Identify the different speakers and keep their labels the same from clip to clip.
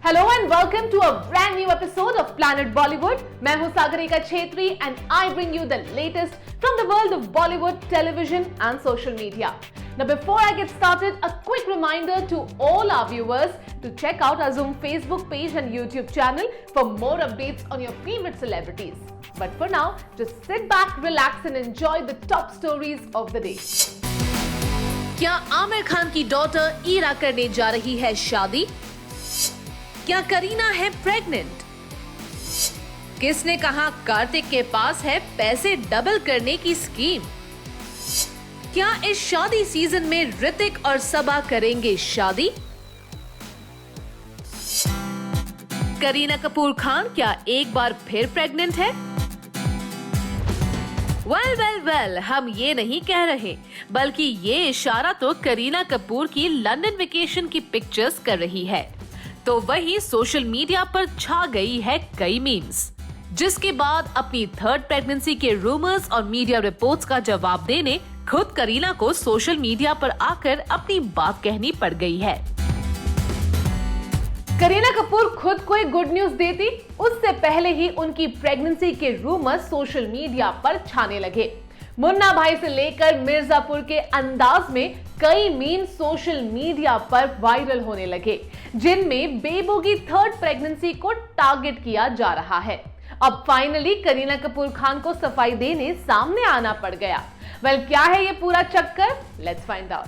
Speaker 1: Hello and welcome to a brand new episode of Planet Bollywood. मैं हूं Sagarika Chhetri and I bring you the latest from the world of Bollywood, television and social media. Now before I get started, a quick reminder to all our viewers to check out our Zoom Facebook page and YouTube channel for more updates on your favorite celebrities. But for now, just sit back, relax and enjoy the top stories of the day.
Speaker 2: क्या आमिर खान की daughter Ira करने जा रही है शादी? क्या करीना है pregnant? किसने कहा कार्तिक के पास है पैसे डबल करने की स्कीम? क्या इस शादी सीजन में ऋतिक और सबा करेंगे शादी? करीना कपूर खान क्या एक बार फिर प्रेग्नेंट है? वेल, हम ये नहीं कह रहे, बल्कि ये इशारा तो करीना कपूर की लंदन वेकेशन की पिक्चर्स कर रही है। तो वही सोशल मीडिया पर छा गई है कई मीम्स, जिसके बाद अपनी थर्ड प्रेगनेंसी के रूमर्स और मीडिया रिपोर्ट्स का जवाब देने खुद करीना को सोशल मीडिया पर आकर अपनी बात कहनी पड़ गई है।
Speaker 1: करीना कपूर खुद को एक गुड न्यूज देती, उससे पहले ही उनकी प्रेगनेंसी के रूमर्स सोशल मीडिया पर छाने लगे। मुन्ना भाई से लेकर मिर्जापुर के अंदाज में कई मीम सोशल मीडिया पर वायरल होने लगे, जिनमें बेबो की थर्ड प्रेगनेंसी को टारगेट किया जा रहा है। अब फाइनली करीना कपूर खान को सफाई देने सामने आना पड़ गया। क्या है ये पूरा चक्कर? Let's find out.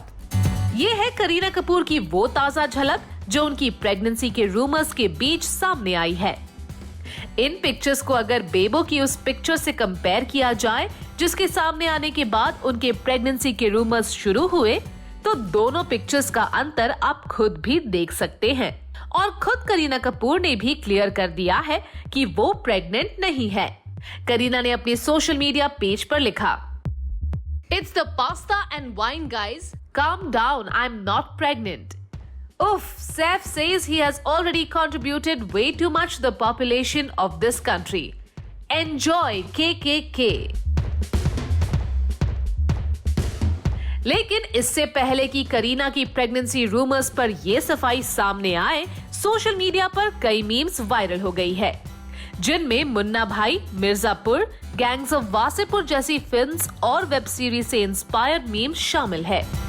Speaker 2: ये है करीना कपूर की वो ताजा झलक जो उनकी प्रेगनेंसी के रूमर्स के बीच सामने आई है। इन पिक्चर्स को अगर बेबो की उस पिक्चर से कंपेयर किया जाए, जिसके सामने आने के बाद उनके प्रेगनेंसी के रूमर्स शुरू हुए, तो दोनों पिक्चर्स का अंतर आप खुद भी देख सकते हैं। और खुद करीना कपूर ने भी क्लियर कर दिया है कि वो प्रेग्नेंट नहीं है। करीना ने अपने सोशल मीडिया पेज पर लिखा, "It's the pasta and wine guys. Calm down. I'm not pregnant." Oof, Saif says he has already contributed way too much to the population of this country. Enjoy KKK. लेकिन इससे पहले कि करीना की pregnancy rumours पर ये सफाई सामने आए, सोशल मीडिया पर कई मीम्स वायरल हो गई है, जिनमें मुन्ना भाई, मिर्जापुर, गैंग्स ऑफ वासेपुर जैसी फिल्म्स और वेब सीरीज से इंस्पायर्ड मीम्स शामिल है।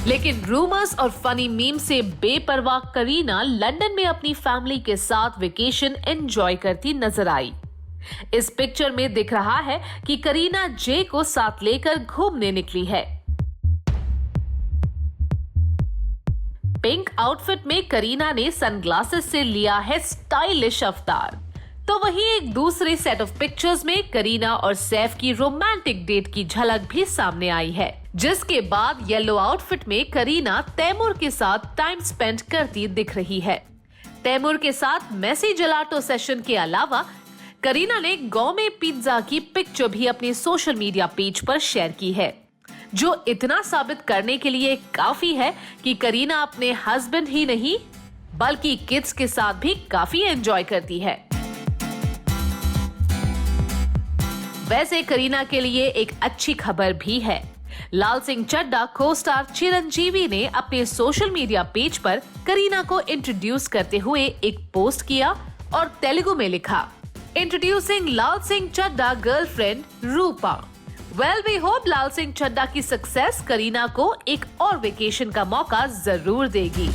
Speaker 2: लेकिन रूमर्स और फनी मीम से बेपरवाह करीना लंदन में अपनी फैमिली के साथ वेकेशन एंजॉय करती नजर आई। इस पिक्चर में दिख रहा है कि करीना जे को साथ लेकर घूमने निकली है। पिंक आउटफिट में करीना ने सनग्लासेस से लिया है स्टाइलिश अवतार। तो वहीं एक दूसरे सेट ऑफ पिक्चर्स में करीना और सैफ की रोमांटिक डेट की झलक भी सामने आई है, जिसके बाद येलो आउटफिट में करीना तैमूर के साथ टाइम स्पेंड करती दिख रही है। तैमूर के साथ मेसी जलाटो सेशन के अलावा करीना ने गोमे पिज्जा की पिक्चर भी अपने सोशल मीडिया पेज पर शेयर की है, जो इतना साबित करने के लिए काफी है कि करीना अपने हस्बैंड ही नहीं बल्कि किड्स के साथ भी काफी एंजॉय करती है। वैसे करीना के लिए एक अच्छी खबर भी है। लाल सिंह चड्ढा को स्टार चिरंजीवी ने अपने सोशल मीडिया पेज पर करीना को इंट्रोड्यूस करते हुए एक पोस्ट किया और तेलुगु में लिखा, "introducing Laal Singh Chaddha girlfriend Rupa. Well, we hope Laal Singh Chaddha की सक्सेस करीना को एक और वेकेशन का मौका जरूर देगी।"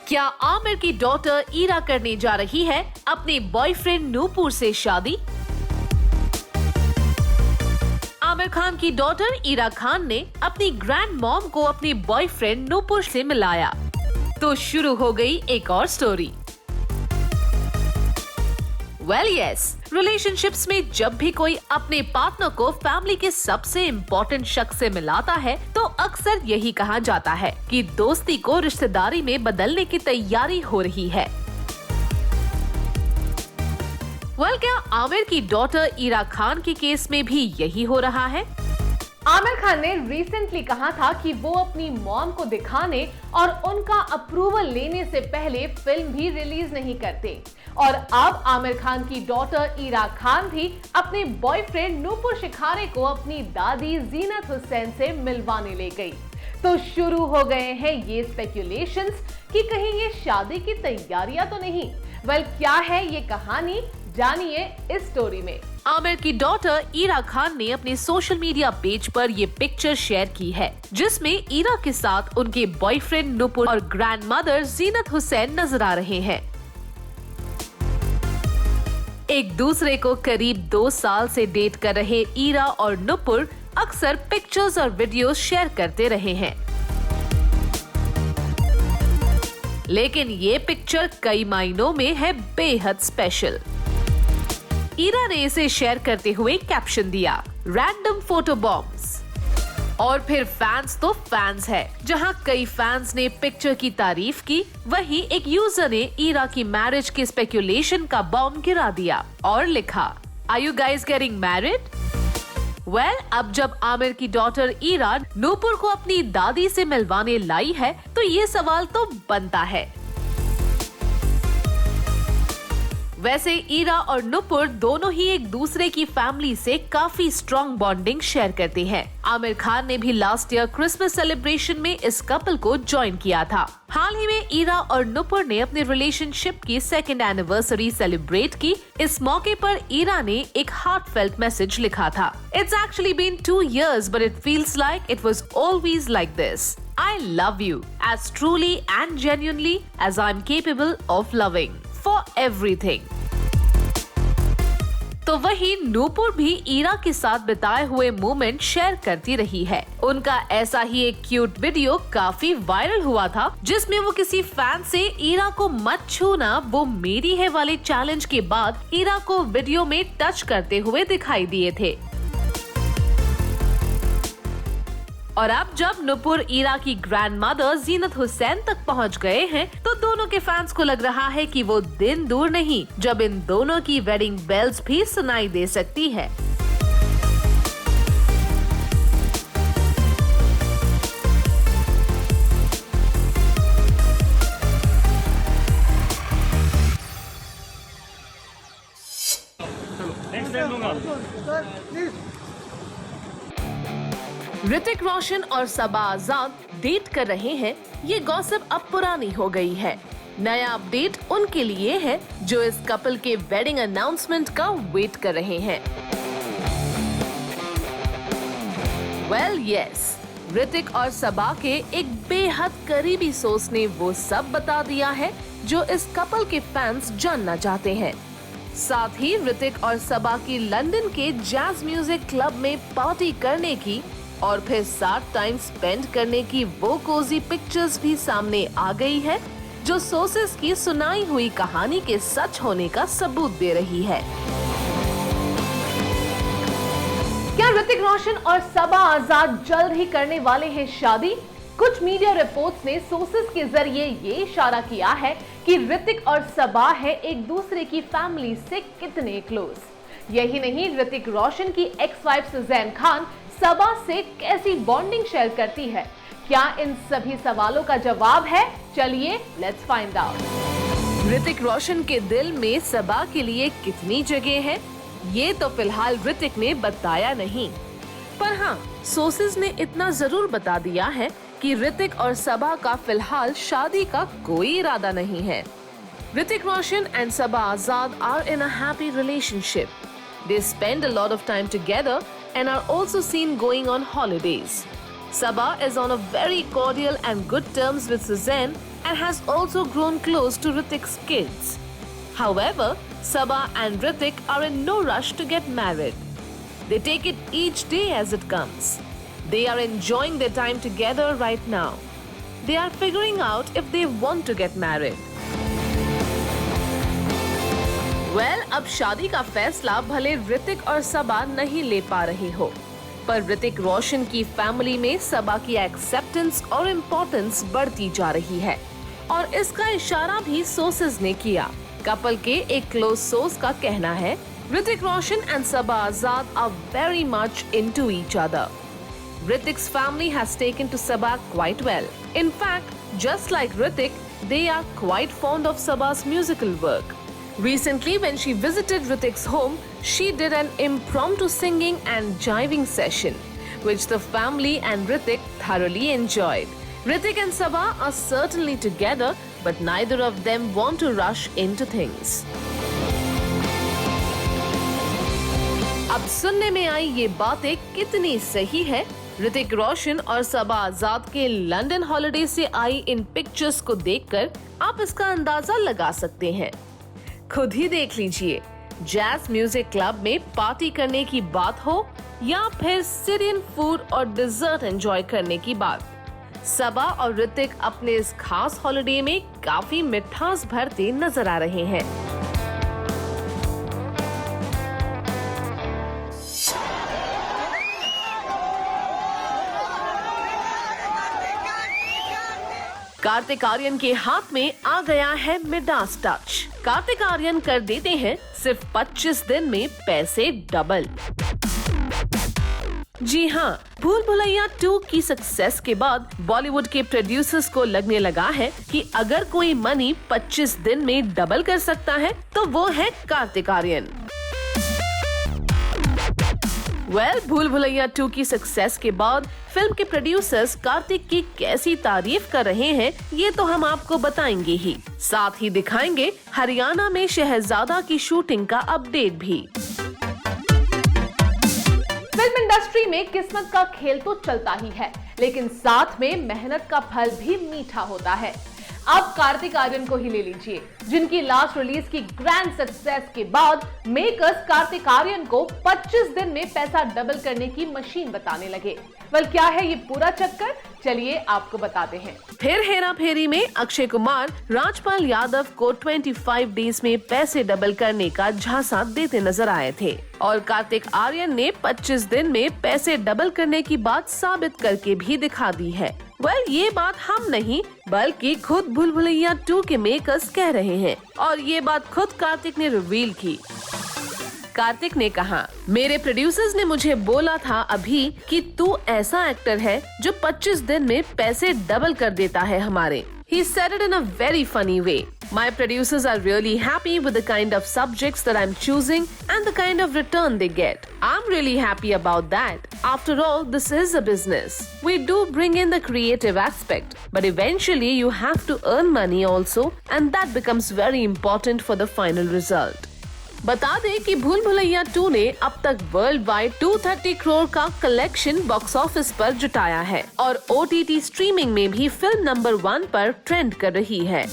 Speaker 2: क्या आमिर की डॉटर ईरा करने जा रही है अपने बॉयफ्रेंड नूपुर से शादी? आमिर खान की डॉटर ईरा खान ने अपनी ग्रैंड मॉम को अपने बॉयफ्रेंड नूपुर से मिलाया, तो शुरू हो गई एक और स्टोरी। रिलेशनशिप्स में जब भी कोई अपने पार्टनर को फैमिली के सबसे इम्पोर्टेंट शख्स से मिलाता है, तो अक्सर यही कहा जाता है कि दोस्ती को रिश्तेदारी में बदलने की तैयारी हो रही है। क्या आमिर की डॉटर ईरा खान के केस में भी यही हो रहा है?
Speaker 1: आमिर खान ने रिसेंटली कहा था कि वो अपनी मॉम को दिखाने और उनका अप्रूवल लेने से पहले फिल्म भी रिलीज नहीं करते। और अब आमिर खान की डॉटर ईरा खान भी अपने बॉयफ्रेंड नूपुर शिखारे को अपनी दादी जीनत हुसैन से मिलवाने ले गई। तो शुरू हो गए हैं ये स्पेक्यूलेशंस कि कहीं ये शादी की तैयारियां तो नहीं। वेल, क्या है ये कहानी, जानिए इस स्टोरी में।
Speaker 2: आमिर की डॉटर ईरा खान ने अपने सोशल मीडिया पेज पर ये पिक्चर शेयर की है, जिसमें ईरा के साथ उनके बॉयफ्रेंड नूपुर और ग्रैंडमदर जीनत हुसैन नजर आ रहे हैं। एक दूसरे को करीब 2 साल से डेट कर रहे ईरा और नूपुर अक्सर पिक्चर्स और वीडियोस शेयर करते रहे हैं, लेकिन ये पिक्चर कई मायनों में है बेहद स्पेशल। ईरा ने इसे शेयर करते हुए कैप्शन दिया, रैंडम फोटो बॉम्ब्स। और फिर फैंस तो फैंस है। जहां कई फैंस ने पिक्चर की तारीफ की, वहीं एक यूजर ने ईरा की मैरिज के स्पेक्यूलेशन का बॉम्ब गिरा दिया और लिखा, are you guys getting married? Well, अब जब आमिर की डॉटर ईरा नूपुर को अपनी दादी से मिलवाने लाई है, तो ये सवाल तो बनता है। वैसे ईरा और नूपुर दोनों ही एक दूसरे की फैमिली से काफी स्ट्रॉन्ग बॉन्डिंग शेयर करते हैं। आमिर खान ने भी लास्ट ईयर क्रिसमस सेलिब्रेशन में इस कपल को ज्वाइन किया था। हाल ही में ईरा और नूपुर ने अपने रिलेशनशिप की 2nd एनिवर्सरी सेलिब्रेट की। इस मौके पर ईरा ने एक हार्टफेल्ट मैसेज लिखा था, it's actually been 2 years but it feels like it was always like this. I love you as truly and genuinely as I'm capable of loving for everything. तो वहीं नूपुर भी ईरा के साथ बिताए हुए मोमेंट शेयर करती रही है। उनका ऐसा ही एक क्यूट वीडियो काफी वायरल हुआ था, जिसमें वो किसी फैन से ईरा को मत छूना वो मेरी है वाले चैलेंज के बाद ईरा को वीडियो में टच करते हुए दिखाई दिए थे। और अब जब नूपुर ईरा की ग्रैंडमदर जीनत हुसैन तक पहुंच गए हैं, तो दोनों के फैंस को लग रहा है कि वो दिन दूर नहीं जब इन दोनों की वेडिंग बेल्स भी सुनाई दे सकती है। ऋतिक रोशन और सबा आजाद डेट कर रहे हैं, ये गॉसिप अब पुरानी हो गई है। नया अपडेट उनके लिए है जो इस कपल के वेडिंग अनाउंसमेंट का वेट कर रहे हैं। वेल यस, ऋतिक और सबा के एक बेहद करीबी सोर्स ने वो सब बता दिया है जो इस कपल के फैंस जानना चाहते हैं। साथ ही ऋतिक और सबा की लंदन के जैज म्यूजिक क्लब में पार्टी करने की और फिर साथ टाइम स्पेंड करने की वो कोजी पिक्चर्स भी सामने आ गई है, जो सोर्सेस की सुनाई हुई कहानी के सच होने का सबूत दे रही है।
Speaker 1: क्या ऋतिक रोशन और सबा आजाद जल्द ही करने वाले हैं शादी? कुछ मीडिया रिपोर्ट्स ने सोर्सेस के जरिए ये इशारा किया है कि ऋतिक और सबा है एक दूसरे की फैमिली से कितने क्लोज। यही नहीं, ऋतिक रोशन की एक्स वाइफ सुजैन खान सबा से कैसी बॉन्डिंग शेयर करती है? क्या इन सभी सवालों का जवाब है? चलिए let's find out.
Speaker 2: Hrithik Roshan के दिल में सबा के लिए कितनी जगह है, ये तो फिलहाल ऋतिक ने बताया नहीं, पर हाँ, सोर्सेज ने इतना जरूर बता दिया है कि ऋतिक और सबा का फिलहाल शादी का कोई इरादा नहीं है। Hrithik Roshan and Saba Azad are in a happy relationship. They spend a lot of time together and are also seen going on holidays. Sabah is on a very cordial and good terms with Suzanne and has also grown close to Hrithik's kids. However, Sabah and Hrithik are in no rush to get married. They take it each day as it comes. They are enjoying their time together right now. They are figuring out if they want to get married. अब शादी का फैसला भले ऋतिक और सबा नहीं ले पा रहे हो, पर ऋतिक रोशन की फैमिली में सबा की एक्सेप्टेंस और इम्पोर्टेंस बढ़ती जा रही है, और इसका इशारा भी सोर्सेज ने किया। कपल के एक क्लोज सोर्स का कहना है, Hrithik Roshan and Saba Azad are very much into each other. Ritik's family has taken to Sabaa quite well. In fact, just like Ritik, they are quite fond of Sabaa's musical work. Recently, when she visited Ritik's home, she did an impromptu singing and jiving session, which the family and Ritik thoroughly enjoyed. Ritik and Sabaa are certainly together, but neither of them want to rush into things. अब सुनने में आई ये बातें कितनी सही है? ऋतिक रोशन और सबा आजाद के लंदन हॉलिडे से आई इन पिक्चर्स को देखकर आप इसका अंदाजा लगा सकते हैं। खुद ही देख लीजिए, जैज म्यूजिक क्लब में पार्टी करने की बात हो या फिर सीरियन फूड और डिजर्ट एंजॉय करने की बात, सबा और ऋतिक अपने इस खास हॉलिडे में काफी मिठास भरते नजर आ रहे हैं। कार्तिक आर्यन के हाथ में आ गया है मिडास टच। कार्तिक आर्यन कर देते हैं सिर्फ 25 दिन में पैसे डबल। जी हाँ, भूल भुलैया 2 की सक्सेस के बाद बॉलीवुड के प्रोड्यूसर्स को लगने लगा है कि अगर कोई मनी 25 दिन में डबल कर सकता है तो वो है कार्तिक आर्यन। भूल भुलैया 2 की सक्सेस के बाद फिल्म के प्रोड्यूसर्स कार्तिक की कैसी तारीफ कर रहे हैं ये तो हम आपको बताएंगे ही, साथ ही दिखाएंगे हरियाणा में शहजादा की शूटिंग का अपडेट भी।
Speaker 1: फिल्म इंडस्ट्री में किस्मत का खेल तो चलता ही है, लेकिन साथ में मेहनत का फल भी मीठा होता है। अब कार्तिक आर्यन को ही ले लीजिए, जिनकी लास्ट रिलीज की ग्रैंड सक्सेस के बाद मेकर्स कार्तिक आर्यन को 25 दिन में पैसा डबल करने की मशीन बताने लगे। क्या है ये पूरा चक्कर, चलिए आपको बताते हैं।
Speaker 2: फिर हेरा फेरी में अक्षय कुमार राजपाल यादव को 25 डेज में पैसे डबल करने का झांसा देते नजर आए थे और कार्तिक आर्यन ने 25 दिन में पैसे डबल करने की बात साबित करके भी दिखा दी है। ये बात हम नहीं बल्कि खुद भूल भुलैया 2 के मेकर्स कह रहे हैं और ये बात खुद कार्तिक ने रिवील की। कार्तिक ने कहा, मेरे प्रोड्यूसर्स ने मुझे बोला था अभी कि तू ऐसा एक्टर है जो 25 दिन में पैसे डबल कर देता है हमारे। He said it in a very funny way. My producers are really happy with the kind of subjects that I'm choosing and the kind of return they get. I'm really happy about that. After all, this is a business. We do bring in the creative aspect, but eventually you have to earn money also, and that becomes very important for the final result. बता दें कि भूल भुलैया 2 ने अब तक world wide 230 crore का collection box office पर जुटाया है और OTT स्ट्रीमिंग में भी फिल्म नंबर 1 पर ट्रेंड कर रही है।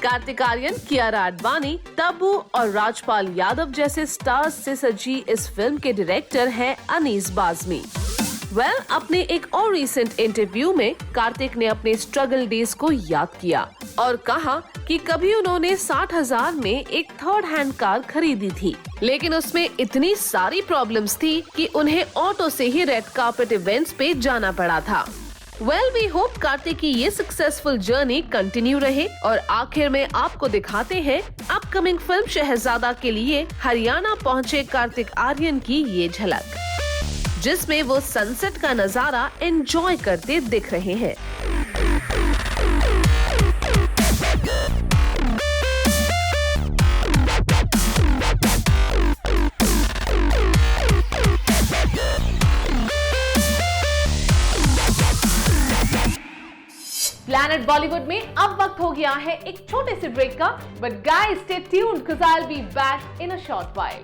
Speaker 2: कार्तिक आर्यन, कियारा आडवाणी, तब्बू और राजपाल यादव जैसे स्टार्स से सजी इस फिल्म के डायरेक्टर हैं अनीस बाज़मी। अपने एक और रिसेंट इंटरव्यू में कार्तिक ने अपने स्ट्रगल डेज को याद किया और कहा कि कभी उन्होंने 60,000 में एक थर्ड हैंड कार खरीदी थी, लेकिन उसमें इतनी सारी प्रॉब्लम्स थी कि उन्हें ऑटो से ही रेड कार्पेट इवेंट्स पे जाना पड़ा था। वी होप कार्तिक की ये सक्सेसफुल जर्नी कंटिन्यू रहे और आखिर में आपको दिखाते हैं अपकमिंग फिल्म शहजादा के लिए हरियाणा पहुँचे कार्तिक आर्यन की ये झलक, जिसमें वो सनसेट का नजारा एंजॉय करते दिख रहे हैं।
Speaker 1: प्लैनेट बॉलीवुड में अब वक्त हो गया है एक छोटे से ब्रेक का, but guys stay tuned because I will be back in a short while.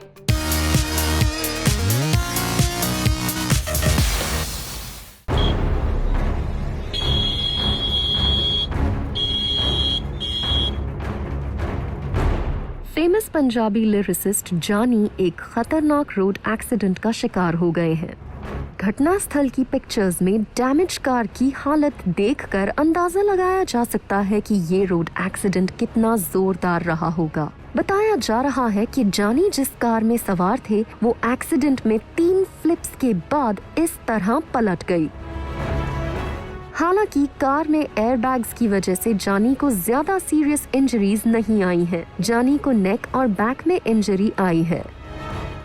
Speaker 3: Famous Punjabi lyricist जानी एक खतरनाक रोड एक्सीडेंट का शिकार हो गए हैं। घटना स्थल की पिक्चर्स में डैमेज कार की हालत देखकर अंदाजा लगाया जा सकता है कि ये रोड एक्सीडेंट कितना जोरदार रहा होगा। बताया जा रहा है कि जानी जिस कार में सवार थे वो एक्सीडेंट में 3 फ्लिप्स के बाद इस तरह पलट गई। हालांकि कार में एयरबैग्स की वजह से जानी को ज्यादा सीरियस इंजरीज नहीं आई हैं। जानी को नेक और बैक में इंजरी आई है।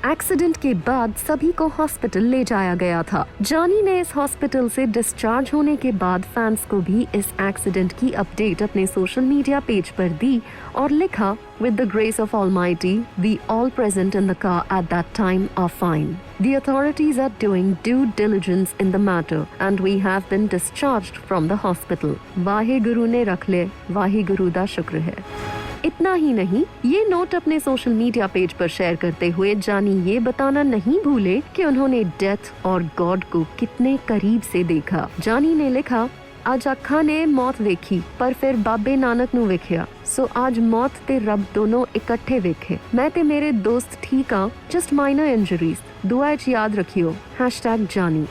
Speaker 3: एक्सीडेंट के बाद सभी को हॉस्पिटल ले जाया गया था। जानी ने इस हॉस्पिटल से डिस्चार्ज होने के बाद फैंस को भी इस एक्सीडेंट की अपडेट अपने सोशल मीडिया पेज पर दी और लिखा, With the grace of Almighty, we all present in the car at that time are fine. The authorities are doing due diligence in the matter and we have been discharged from the hospital. Waheguru ने रख ले, वाहेगुरु दा शुक्र है। इतना ही नहीं, ये note अपने सोशल मीडिया पेज पर शेयर करते हुए जानी ये बताना नहीं भूले कि उन्होंने डेथ और गॉड को कितने करीब से देखा। जानी ने लिखा, आज अखा ने मौत देखी पर फिर बाबे नानक नू वेखिया, सो आज मौत ते रब दोनों इकट्ठे वेखे। मैं ते मेरे दोस्त ठीक हाँ, जस्ट माइनर इंजरीज, दुआ च याद रखियो। #जानी।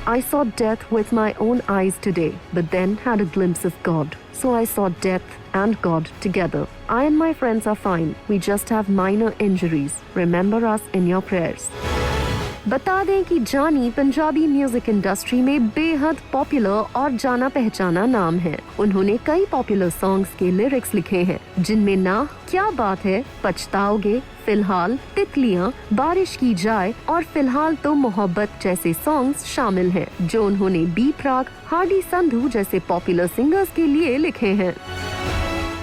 Speaker 3: I saw death with my own eyes today, but then had a glimpse of God. So I saw death and God together. I and my friends are fine. We just have minor injuries. Remember us in your prayers. बता दें कि जानी Punjabi music industry में बेहद popular और जाना पहचाना नाम है। उन्होंने कई पॉपुलर सॉन्ग्स के लिरिक्स लिखे हैं, जिनमें ना क्या बात है, पछताओगे, फिलहाल, तितलियां, बारिश की जाए और फिलहाल तो मोहब्बत जैसे सॉन्ग्स शामिल हैं, जो उन्होंने बी प्राक, हार्डी संधू जैसे पॉपुलर सिंगर्स के लिए लिखे हैं।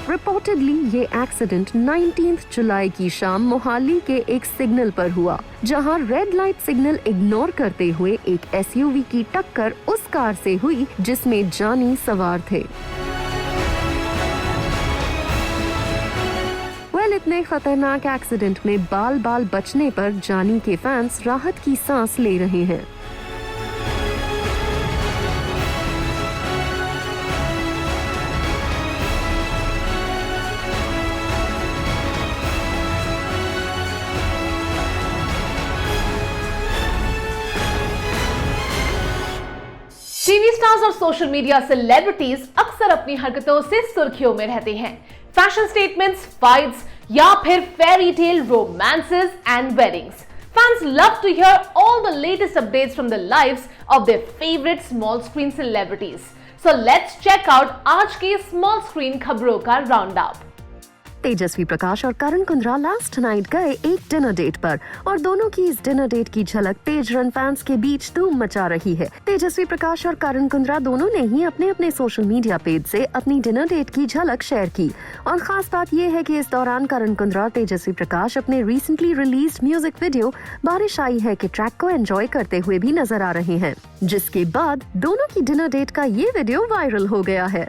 Speaker 3: रिपोर्टेडली ये एक्सीडेंट 19 जुलाई की शाम मोहाली के एक सिग्नल पर हुआ, जहां रेड लाइट सिग्नल इग्नोर करते हुए एक एसयूवी की टक्कर उस कार से हुई जिसमें जानी सवार थे। इतने खतरनाक एक्सीडेंट में बाल बाल बचने पर जानी के फैंस राहत की सांस ले रहे हैं।
Speaker 1: टीवी स्टार्स और सोशल मीडिया सेलिब्रिटीज अक्सर अपनी हरकतों से सुर्खियों में रहते हैं। फैशन स्टेटमेंट्स, फाइट्स या फिर fairy tale romances and weddings. Fans love to hear all the latest updates from the lives of their favorite small screen celebrities. So let's check out आज की small screen खबरों का roundup.
Speaker 3: Tejasswi Prakash और करण Kundra last night गए एक dinner date पर और दोनों की इस डिनर डेट की झलक तेज रन फैंस के बीच धूम मचा रही है। तेजस्वी प्रकाश और करण कुंद्रा दोनों ने ही अपने अपने सोशल मीडिया पेज से अपनी डिनर डेट की झलक शेयर की और खास बात यह है कि इस दौरान करण कुंद्रा और तेजस्वी प्रकाश अपने रिसेंटली रिलीज्ड म्यूजिक वीडियो बारिश आई है के ट्रैक को एंजॉय करते हुए भी नजर आ रहे हैं, जिसके बाद दोनों की डिनर डेट का ये वीडियो वायरल हो गया है।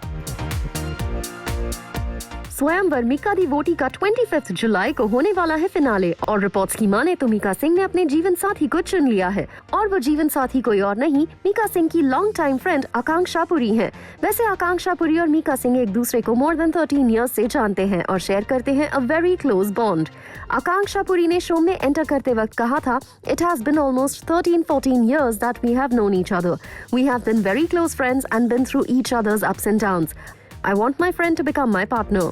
Speaker 3: स्वयंवर मीका दी वोटी का 25 जुलाई को होने वाला है फिनाले और रिपोर्ट्स की माने तो मीका सिंह ने अपने जीवन साथी को चुन लिया है और वो जीवन साथी कोई और नहीं, मीका सिंह की लॉन्ग टाइम फ्रेंड आकांक्षा पुरी है। वैसे आकांक्षा पुरी और मीका सिंह एक दूसरे को मोर देन 13 इयर्स से जानते हैं और शेयर करते हैं a very close bond. Akanksha Puri ने शो में एंटर करते वक्त कहा था, it has been almost 13-14 years that we have known each other. We have been very close friends and been through each other's ups and downs. I want my friend to become my partner.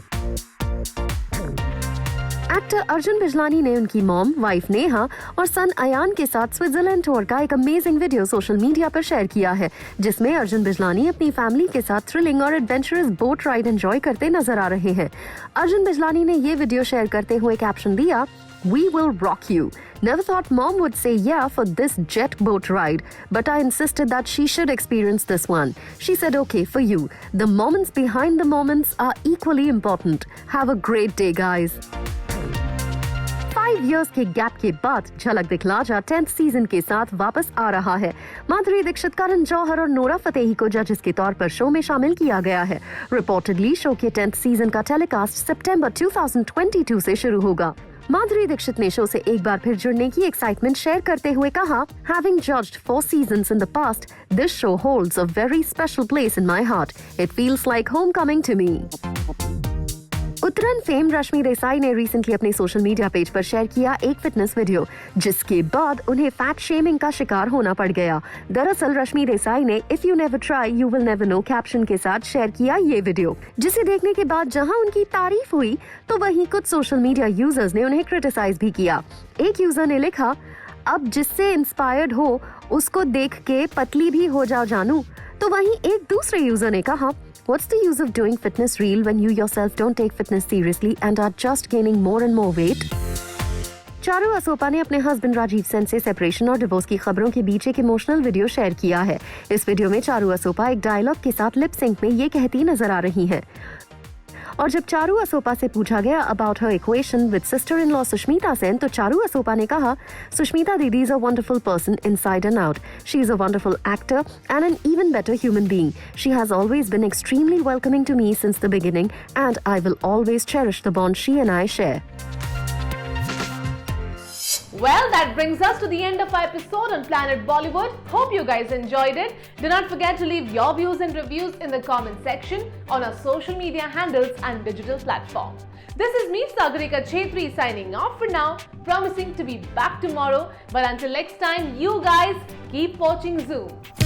Speaker 3: Actor Arjun Bijlani ने उनकी mom, wife Neha और सन अयान के साथ Switzerland tour का एक amazing video social media पर share किया है, जिसमें अर्जुन बिजलानी अपनी फैमिली के साथ थ्रिलिंग और एडवेंचरस बोट राइड एंजॉय करते नजर आ रहे हैं। अर्जुन बिजलानी ने ये वीडियो शेयर करते हुए कैप्शन दिया, We will rock you. Never thought mom would say yeah for this jet boat ride, but I insisted that she should experience this one. She said okay for you. The moments behind the moments are equally important. Have a great day, guys. 5 years के gap के बाद झलक दिखला जा 10th season के साथ वापस आ रहा है। माधुरी दीक्षित, करण जौहर और नोरा फतेही को जजेस के तौर पर शो में शामिल किया गया है। रिपोर्टेडली शो के 10th सीजन का टेलीकास्ट सितंबर 2022 से शुरू होगा। माधुरी दीक्षित ने शो से एक बार फिर जुड़ने की एक्साइटमेंट शेयर करते हुए कहा, Having judged 4 seasons in the past, this show holds a very special place in my heart. It feels like homecoming to me. Uttarayan fame Rashmi Desai ने रिसेंटली अपने सोशल मीडिया पेज पर शेयर किया एक फिटनेस वीडियो, जिसके बाद उन्हें फैट शेमिंग का शिकार होना पड़ गया। दरअसल रश्मि देसाई ने if you never try you will never know caption के साथ शेयर किया ये वीडियो, जिसे देखने के बाद जहां उनकी तारीफ हुई तो वहीं कुछ सोशल मीडिया यूजर्स ने उन्हें क्रिटिसाइज भी किया। एक यूजर ने लिखा, अब जिससे इंस्पायर्ड हो उसको देख के पतली भी हो जाओ जानू। तो वहीं एक दूसरे यूजर ने कहा, What's the use of doing fitness reel when you yourself don't take fitness seriously and are just gaining more and more weight? Charu Asopa ने अपने हस्बैंड राजीव सेन से सेपरेशन और डिवोर्स की खबरों के बीच एक इमोशनल वीडियो शेयर किया है। इस वीडियो में चारू असोपा एक डायलॉग के साथ लिप सिंक में ये कहती नजर आ रही हैं। और जब चारू असोपा से पूछा गया about her equation with sister in law Sushmita Sen, तो चारू असोपा ने कहा, सुष्मिता दीदी is a wonderful person inside and out. She is a wonderful actor and an even better human being. She has always been extremely welcoming to me since the beginning, and I will always cherish the bond she and I share.
Speaker 1: Well, that brings us to the end of our episode on Planet Bollywood. Hope you guys enjoyed it. Do not forget to leave your views and reviews in the comment section on our social media handles and digital platforms. This is me, Sagarika Chhetri, signing off for now, promising to be back tomorrow. But until next time, you guys keep watching Zoom.